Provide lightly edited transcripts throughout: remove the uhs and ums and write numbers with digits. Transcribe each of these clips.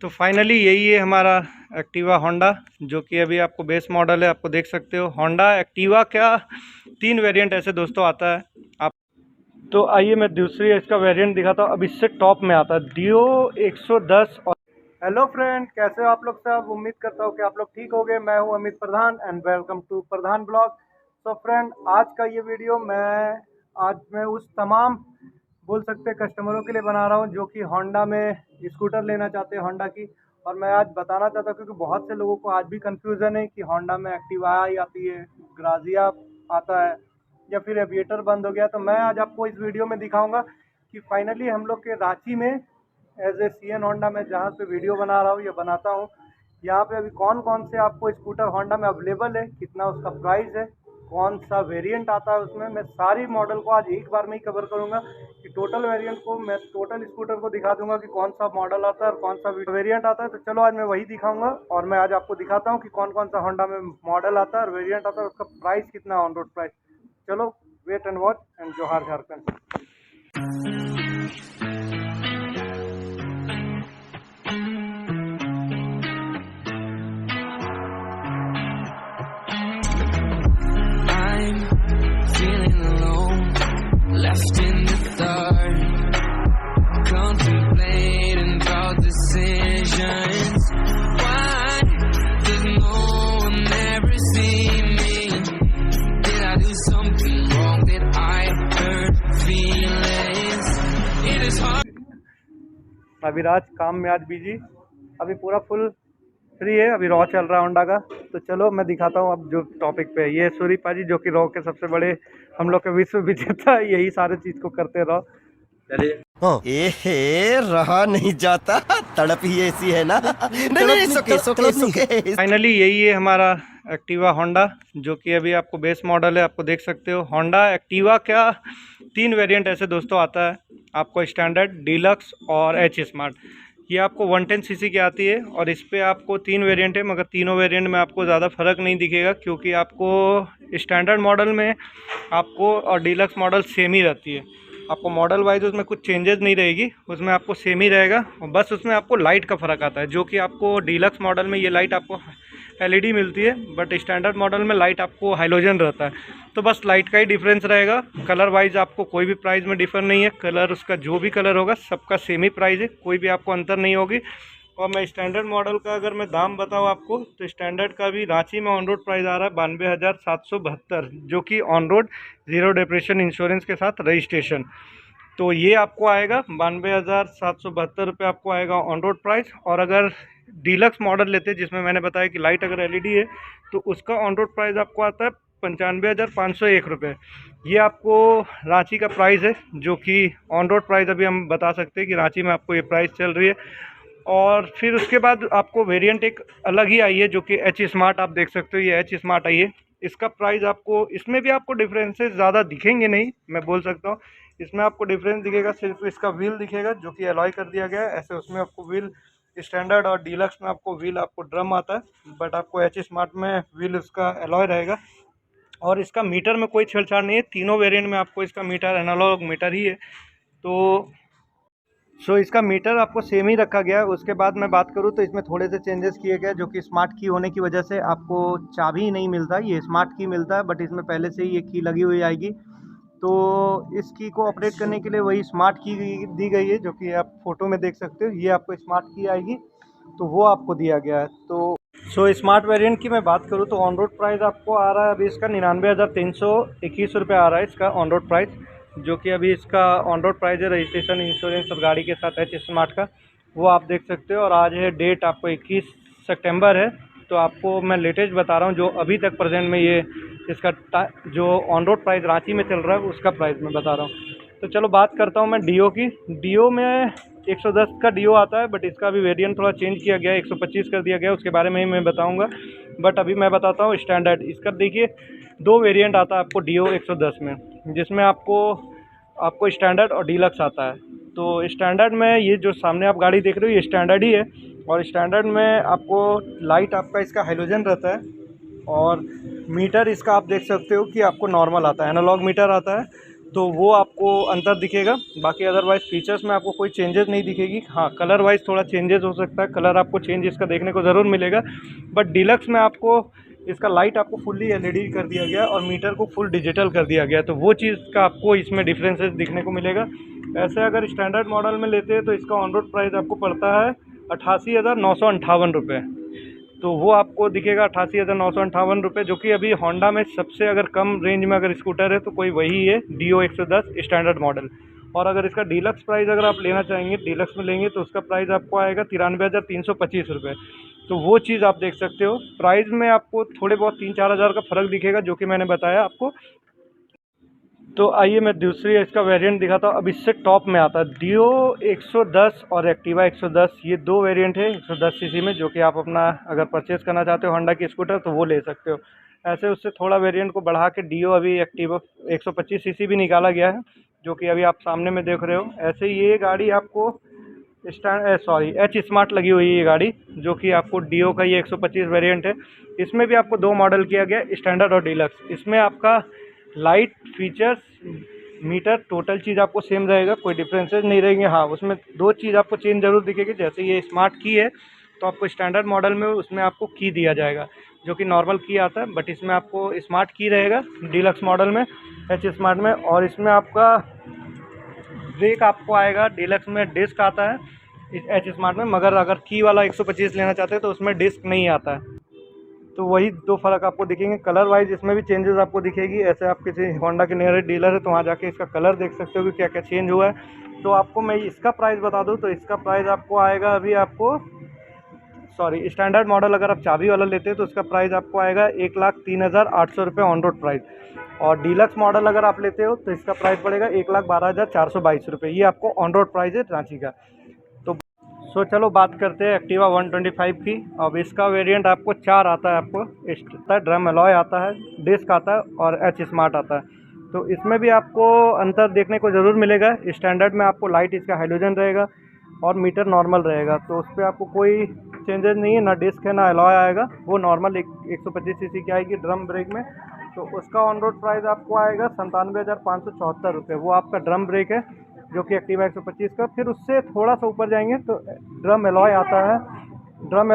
तो फाइनली यही है हमारा एक्टिवा होंडा, जो कि अभी आपको बेस मॉडल है। आपको देख सकते हो होंडा एक्टिवा क्या 3 वेरिएंट ऐसे दोस्तों आता है आप। तो आइए मैं दूसरी इसका वेरिएंट दिखाता हूँ। अब इससे टॉप में आता है डियो 110। और हेलो फ्रेंड, कैसे हो आप लोग सब? उम्मीद करता हूँ कि आप लोग ठीक होंगे। मैं हूँ Amit Pradhan and welcome to Pradhan blog. तो फ्रेंड, आज का ये वीडियो आज मैं उस तमाम बोल सकते हैं कस्टमरों के लिए बना रहा हूँ जो कि होंडा में स्कूटर लेना चाहते हैं होंडा की। और मैं आज बताना चाहता हूँ क्योंकि बहुत से लोगों को आज भी कंफ्यूजन है कि होंडा में एक्टिवा आई आती है, ग्राजिया आता है, या फिर एविएटर बंद हो गया। तो मैं आज आपको इस वीडियो में दिखाऊंगा कि फाइनली हम लोग के रांची में एज ए सी एन होंडा में जहाँ पे वीडियो बना रहा हूँ या बनाता हूँ, यहाँ पे अभी कौन कौन से आपको स्कूटर होंडा में अवेलेबल है, कितना उसका प्राइस है, कौन सा वेरिएंट आता है उसमें। मैं सारी मॉडल को आज एक बार में ही कवर करूंगा कि टोटल वेरिएंट को मैं टोटल स्कूटर को दिखा दूंगा कि कौन सा मॉडल आता है और कौन सा वेरिएंट आता है। तो चलो आज मैं वही दिखाऊंगा और मैं आज आपको दिखाता हूँ कि कौन कौन सा होंडा में मॉडल आता है और वेरिएंट आता है, उसका प्राइस कितना है, ऑन रोड प्राइस। चलो वेट एंड वॉच एंड जोहार Jharkhand. Feeling alone, left in the dark, contemplating about decisions. Why does no one ever see me? Did I do something wrong? Did I hurt feelings? It is hard. Abhiraj काम में आज busy, अभी पूरा full free है। अभी raw चल रहा है होंडा का। तो चलो मैं दिखाता हूँ अब जो टॉपिक पे है। ये सूरी पाजी जो कि रॉ के सबसे बड़े हम लोग के विश्व विजेता, यही सारे चीज को करते रहो। रहा नहीं जाता, तड़प ही ऐसी है ना। नहीं, सुके। फाइनली यही है हमारा एक्टिवा होंडा, जो कि अभी आपको बेस मॉडल है। आपको देख सकते हो होंडा एक्टिवा क्या 3 वेरिएंट ऐसे दोस्तों आता है आपको, स्टैंडर्ड, डीलक्स और एच स्मार्ट। ये आपको 110 सीसी की आती है और इस पे आपको 3 वेरिएंट है, मगर तीनों वेरिएंट में आपको ज़्यादा फ़र्क नहीं दिखेगा क्योंकि आपको स्टैंडर्ड मॉडल में आपको और डीलक्स मॉडल सेम ही रहती है। आपको मॉडल वाइज उसमें कुछ चेंजेस नहीं रहेगी, उसमें आपको सेम ही रहेगा। और बस उसमें आपको लाइट का फ़र्क आता है, जो कि आपको डीलक्स मॉडल में ये लाइट आपको एलईडी मिलती है, बट स्टैंडर्ड मॉडल में लाइट आपको हाइलोजन रहता है। तो बस लाइट का ही डिफरेंस रहेगा। कलर वाइज आपको कोई भी प्राइस में डिफर नहीं है। कलर उसका जो भी कलर होगा सबका सेम ही प्राइस है, कोई भी आपको अंतर नहीं होगी। और मैं स्टैंडर्ड मॉडल का अगर मैं दाम बताऊँ आपको, तो स्टैंडर्ड का भी रांची में ऑन रोड प्राइस आ रहा है 92,772, जो कि on road zero depression insurance के साथ रजिस्ट्रेशन। तो ये आपको आएगा 92,772 रुपये आपको आएगा ऑन रोड प्राइस। और अगर डीलक्स मॉडल लेते हैं जिसमें मैंने बताया कि लाइट अगर एलईडी है, तो उसका ऑन रोड प्राइस आपको आता है 95,501 रुपये। ये आपको रांची का प्राइस है, जो कि ऑन रोड प्राइस अभी हम बता सकते हैं कि रांची में आपको ये प्राइस चल रही है। और फिर उसके बाद आपको वेरिएंट एक अलग ही आई है, जो कि एच स्मार्ट। आप देख सकते हो ये एच स्मार्ट आई है। इसका प्राइस आपको, इसमें भी आपको डिफरेंसेस ज़्यादा दिखेंगे नहीं, मैं बोल सकता हूँ। इसमें आपको डिफरेंस दिखेगा सिर्फ इसका व्हील दिखेगा, जो कि एलॉय कर दिया गया है। ऐसे उसमें आपको व्हील स्टैंडर्ड और डीलक्स में आपको व्हील आपको ड्रम आता है, बट आपको एच स्मार्ट में व्हील उसका एलॉय रहेगा। और इसका मीटर में कोई छेड़छाड़ नहीं है। तीनों वेरिएंट में आपको इसका मीटर एनालॉग मीटर ही है। तो इसका मीटर आपको सेम ही रखा गया है। उसके बाद मैं बात करूँ तो इसमें थोड़े से चेंजेस किए गए, जो कि स्मार्ट की होने की वजह से आपको चाबी नहीं मिलता, ये स्मार्ट की मिलता है। बट इसमें पहले से ही ये की लगी हुई आएगी। तो इस की को ऑपरेट करने के लिए वही स्मार्ट की दी गई है, जो कि आप फोटो में देख सकते हो। ये आपको स्मार्ट की आएगी, तो वो आपको दिया गया है। तो स्मार्ट वेरिएंट की मैं बात करूँ तो ऑन रोड प्राइस आपको आ रहा है अभी इसका 99,321 रुपये आ रहा है इसका ऑन रोड प्राइस, जो कि अभी इसका ऑन रोड प्राइस है। रजिस्ट्रेशन, इंश्योरेंस और गाड़ी के साथ एच स्मार्ट का, वो आप देख सकते हो। और आज है डेट आपको 21 सितंबर है। तो आपको मैं लेटेस्ट बता रहा हूँ जो अभी तक प्रेजेंट में ये इसका जो ऑन रोड प्राइस रांची में चल रहा है उसका प्राइस मैं बता रहा हूँ। तो चलो बात करता हूँ मैं डियो की। डियो में 110 का डियो आता है, बट इसका भी वेरिएंट थोड़ा चेंज किया गया है, 125 कर दिया गया, उसके बारे में ही मैं बताऊंगा। बट अभी मैं बताता हूँ स्टैंडर्ड। इसका देखिए 2 वेरिएंट आता है आपको डियो 110 में, जिसमें आपको स्टैंडर्ड और डीलक्स आता है। तो स्टैंडर्ड में ये जो सामने आप गाड़ी देख रहे हो ये स्टैंडर्ड ही है। और स्टैंडर्ड में आपको लाइट आपका इसका हाइलोजन रहता है। और मीटर इसका आप देख सकते हो कि आपको नॉर्मल आता है, एनालॉग मीटर आता है। तो वो आपको अंतर दिखेगा। बाकी अदरवाइज़ फीचर्स में आपको कोई चेंजेस नहीं दिखेगी। हाँ, कलर वाइज थोड़ा चेंजेस हो सकता है, कलर आपको चेंज इसका देखने को ज़रूर मिलेगा। बट डीलक्स में आपको इसका लाइट आपको फुल्ली एलईडी कर दिया गया और मीटर को फुल डिजिटल कर दिया गया, तो वो चीज़ का आपको इसमें डिफरेंसेस दिखने को मिलेगा। ऐसे अगर स्टैंडर्ड मॉडल में लेते हैं तो इसका ऑन रोड प्राइस आपको पड़ता है 88,958 रुपये। तो वो आपको दिखेगा 88,958 रुपये, जो कि अभी होंडा में सबसे अगर कम रेंज में अगर स्कूटर है तो कोई वही है, Dio 110 स्टैंडर्ड मॉडल। और अगर इसका डीलक्स प्राइस अगर आप लेना चाहेंगे, डीलक्स में लेंगे तो उसका प्राइस आपको आएगा 93,325 रुपये। तो वो चीज़ आप देख सकते हो। प्राइस में आपको थोड़े बहुत 3-4 हज़ार का फ़र्क दिखेगा, जो कि मैंने बताया आपको। तो आइए मैं दूसरी इसका वेरिएंट दिखाता हूँ। अब इससे टॉप में आता है Dio 110 और एक्टिवा 110, ये दो वेरिएंट है 110 सीसी में, जो कि आप अपना अगर परचेज़ करना चाहते हो होंडा की स्कूटर तो वो ले सकते हो। ऐसे उससे थोड़ा वेरिएंट को बढ़ा के Dio अभी एक्टिवा 125 सीसी भी निकाला गया है, जो कि अभी आप सामने में देख रहे हो। ऐसे ये गाड़ी आपको एच स्मार्ट लगी हुई है ये गाड़ी, जो कि आपको Dio का ये 125 वेरिएंट है। इसमें भी आपको दो मॉडल किया गया, स्टैंडर्ड और डीलक्स। इसमें आपका लाइट, फीचर्स, मीटर, टोटल चीज़ आपको सेम रहेगा, कोई डिफरेंसेस नहीं रहेंगे। हाँ, उसमें दो चीज़ आपको चेंज ज़रूर दिखेगी। जैसे ये स्मार्ट की है तो आपको स्टैंडर्ड मॉडल में उसमें आपको की दिया जाएगा, जो कि नॉर्मल की आता है, बट इसमें आपको स्मार्ट की रहेगा डीलक्स मॉडल में, एच स्मार्ट में। और इसमें आपका ब्रेक आपको आएगा, डीलक्स में डिस्क आता है एच स्मार्ट में, मगर अगर की वाला 125 लेना चाहते हैं तो उसमें डिस्क नहीं आता है। तो वही दो फ़र्क आपको दिखेंगे। कलर वाइज इसमें भी चेंजेस आपको दिखेगी। ऐसे आप किसी होंडा के नियरेस्ट डीलर है तो वहाँ जाके इसका कलर देख सकते हो कि क्या क्या चेंज हुआ है। तो आपको मैं इसका प्राइस बता दूँ तो इसका प्राइस आपको आएगा अभी आपको स्टैंडर्ड मॉडल अगर आप चाबी वाला लेते हैं तो उसका प्राइस आपको आएगा 1,03,800 रुपये ऑन रोड प्राइस। और डीलक्स मॉडल अगर आप लेते हो तो इसका प्राइस पड़ेगा 1,12,422 रुपये। ये आपको ऑन रोड प्राइस है रांची का। तो चलो बात करते हैं एक्टिवा 125 की। अब इसका वेरिएंट आपको 4 आता है, आपको ड्रम अलॉय आता है, डिस्क आता है और एच स्मार्ट आता है। तो इसमें भी आपको अंतर देखने को ज़रूर मिलेगा। स्टैंडर्ड में आपको लाइट इसका हाइड्रोजन रहेगा और मीटर नॉर्मल रहेगा, तो उस पर आपको कोई चेंजेस नहीं है, ना डिस्क है ना अलॉय आएगा। वो नॉर्मल 125 सीसी की आएगी ड्रम ब्रेक में। तो उसका ऑन रोड प्राइस आपको आएगा 97,574 रुपये। वो आपका ड्रम ब्रेक है, जो कि एक्टिवा 125 का। फिर उससे थोड़ा सा ऊपर जाएंगे तो ड्रम एलॉय आता है। ड्रम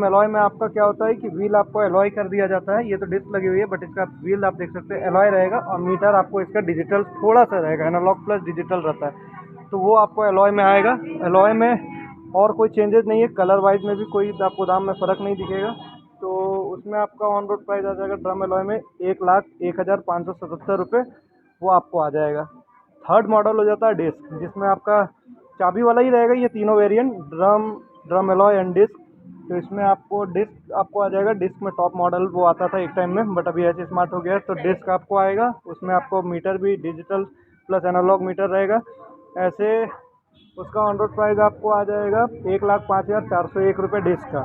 एलॉय में आपका क्या होता है कि व्हील आपको एलॉय कर दिया जाता है। ये तो डिस्क लगी हुई है, बट इसका व्हील आप देख सकते हैं एलॉय रहेगा। और मीटर आपको इसका डिजिटल थोड़ा सा रहेगा, एनालॉग प्लस डिजिटल रहता है, तो वो आपको एलॉय में आएगा। एलॉय में और कोई चेंजेस नहीं है। कलर वाइज में भी कोई आपको दाम में फ़र्क नहीं दिखेगा। तो उसमें आपका ऑन रोड प्राइस आ जाएगा ड्रम एलॉय में 1,01,577 रुपये, वो आपको आ जाएगा। थर्ड मॉडल हो जाता है डिस्क, जिसमें आपका चाबी वाला ही रहेगा ये तीनों variant, drum alloy and disc. तो इसमें आपको डिस्क आपको आ जाएगा। डिस्क में टॉप मॉडल वो आता था एक टाइम में, बट अभी एच स्मार्ट हो गया है, तो डिस्क आपको आएगा। उसमें आपको मीटर भी डिजिटल प्लस एनालॉग मीटर रहेगा। ऐसे उसका ऑन रोड प्राइस आपको आ जाएगा 1,05,401 रुपये डिस्क का।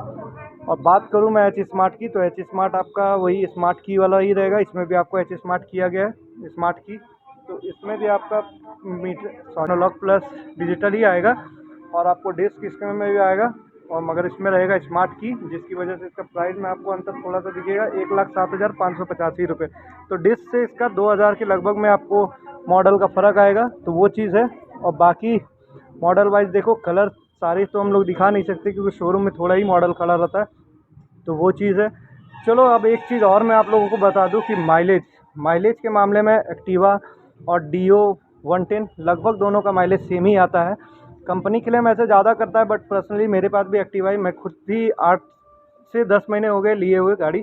और बात करूँ मैं एच स्मार्ट की, तो एच स्मार्ट आपका वही स्मार्ट की वाला ही रहेगा। इसमें भी आपको एच स्मार्ट किया गया है, स्मार्ट की। तो इसमें भी आपका मीटर एनालॉग प्लस डिजिटल ही आएगा। और आपको डिस्क इसमें भी आएगा, और मगर इसमें रहेगा स्मार्ट की, जिसकी वजह से इसका प्राइस में आपको अंतर थोड़ा सा दिखेगा, 1,07,585 रुपये। तो डिस्क से इसका 2,000 के लगभग में आपको मॉडल का फ़र्क आएगा, तो वो चीज़ है। और बाकी मॉडल वाइज देखो, कलर सारे तो हम लोग दिखा नहीं सकते क्योंकि शोरूम में थोड़ा ही मॉडल खड़ा रहता है, तो वो चीज़ है। चलो अब एक चीज़ और मैं आप लोगों को बता दूं कि माइलेज के मामले में एक्टिवा और Dio 110 लगभग दोनों का माइलेज सेम ही आता है। कंपनी के लिए मैं ऐसे ज़्यादा करता है, बट पर्सनली मेरे पास भी एक्टिवा है। मैं खुद भी 8 से 10 महीने हो गए लिए हुए गाड़ी,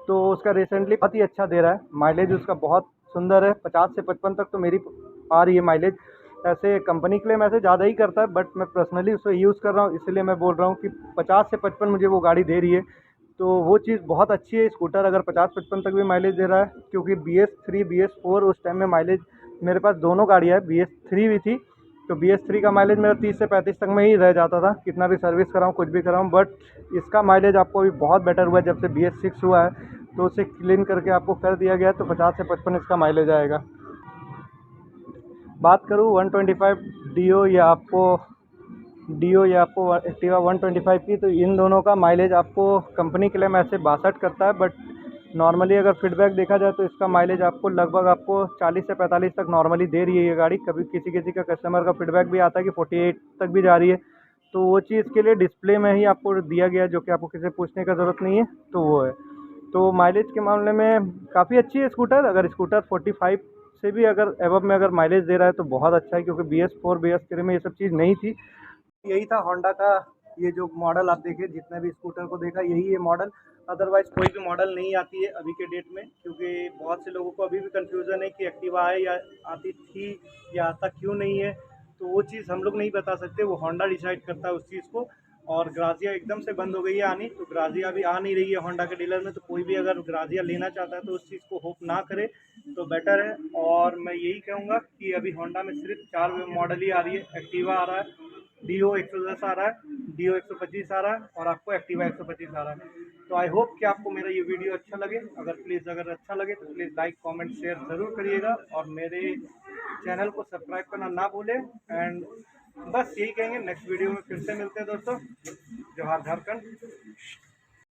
तो उसका रिसेंटली बहुत ही अच्छा दे रहा है माइलेज। उसका बहुत सुंदर है, 50 से 55 तक तो मेरी आ रही है माइलेज। ऐसे कंपनी के लिए मैं ऐसे ज़्यादा ही करता है, बट मैं पर्सनली उसे यूज़ कर रहा हूँ, इसलिए मैं बोल रहा हूँ कि 50 से 55 मुझे वो गाड़ी दे रही है। तो वो चीज़ बहुत अच्छी है। स्कूटर अगर 50-55 तक भी माइलेज दे रहा है, क्योंकि BS3 BS4 उस टाइम में माइलेज मेरे पास दोनों गाड़ियाँ है, BS3 भी थी, तो BS3 का माइलेज मेरा 30 से 35 तक में ही रह जाता था, कितना भी सर्विस कराऊँ कुछ भी कराऊँ। बट इसका माइलेज आपको अभी बहुत बेटर हुआ है जब से BS6 हुआ है, तो उसे क्लीन करके आपको कर दिया गया है, तो 50 से 55 इसका माइलेज आएगा। बात करूँ 125 Dio या आपको एक्टिवा 125 की, तो इन दोनों का माइलेज आपको कंपनी के लिए मैं ऐसे 62 करता है, बट नॉर्मली अगर फीडबैक देखा जाए तो इसका माइलेज आपको लगभग आपको 40 से 45 तक नॉर्मली दे रही है ये गाड़ी। कभी किसी किसी का कस्टमर का फीडबैक भी आता है कि 48 तक भी जा रही है, तो वो चीज़ के लिए डिस्प्ले में ही आपको दिया गया है, जो कि आपको किसी से पूछने का ज़रूरत नहीं है, तो वो है। तो माइलेज के मामले में काफ़ी अच्छी है स्कूटर। अगर स्कूटर 45 से भी अगर एबव में अगर माइलेज दे रहा है तो बहुत अच्छा है, क्योंकि BS4 BS3 में ये सब चीज़ नहीं थी। यही था होंडा का ये जो मॉडल आप देखिए, जितने भी स्कूटर को देखा यही है मॉडल। अदरवाइज़ कोई भी मॉडल नहीं आती है अभी के डेट में, क्योंकि बहुत से लोगों को अभी भी कन्फ्यूज़न है कि एक्टिवा है या आती थी या आता क्यों नहीं है। तो वो चीज़ हम लोग नहीं बता सकते, वो होंडा डिसाइड करता है उस चीज़ को। और ग्राजिया एकदम से बंद हो गई है आनी, तो ग्राजिया अभी आ नहीं रही है होंडा के डीलर में। तो कोई भी अगर ग्राजिया लेना चाहता है तो उस चीज़ को होप ना करे तो बेटर है। और मैं यही कहूँगा कि अभी होंडा में सिर्फ 4 मॉडल ही आ रही है। एक्टिवा आ रहा है, Dio 110 आ रहा है, Dio 125 आ रहा है, और आपको एक्टिवा 125 आ रहा है। तो आई होप कि आपको मेरा ये वीडियो अच्छा लगे। अगर अच्छा लगे तो प्लीज़ लाइक कमेंट शेयर ज़रूर करिएगा, और मेरे चैनल को सब्सक्राइब करना ना भूलें। एंड बस यही कहेंगे, नेक्स्ट वीडियो में फिर से मिलते हैं दोस्तों। जोहार झारखंड।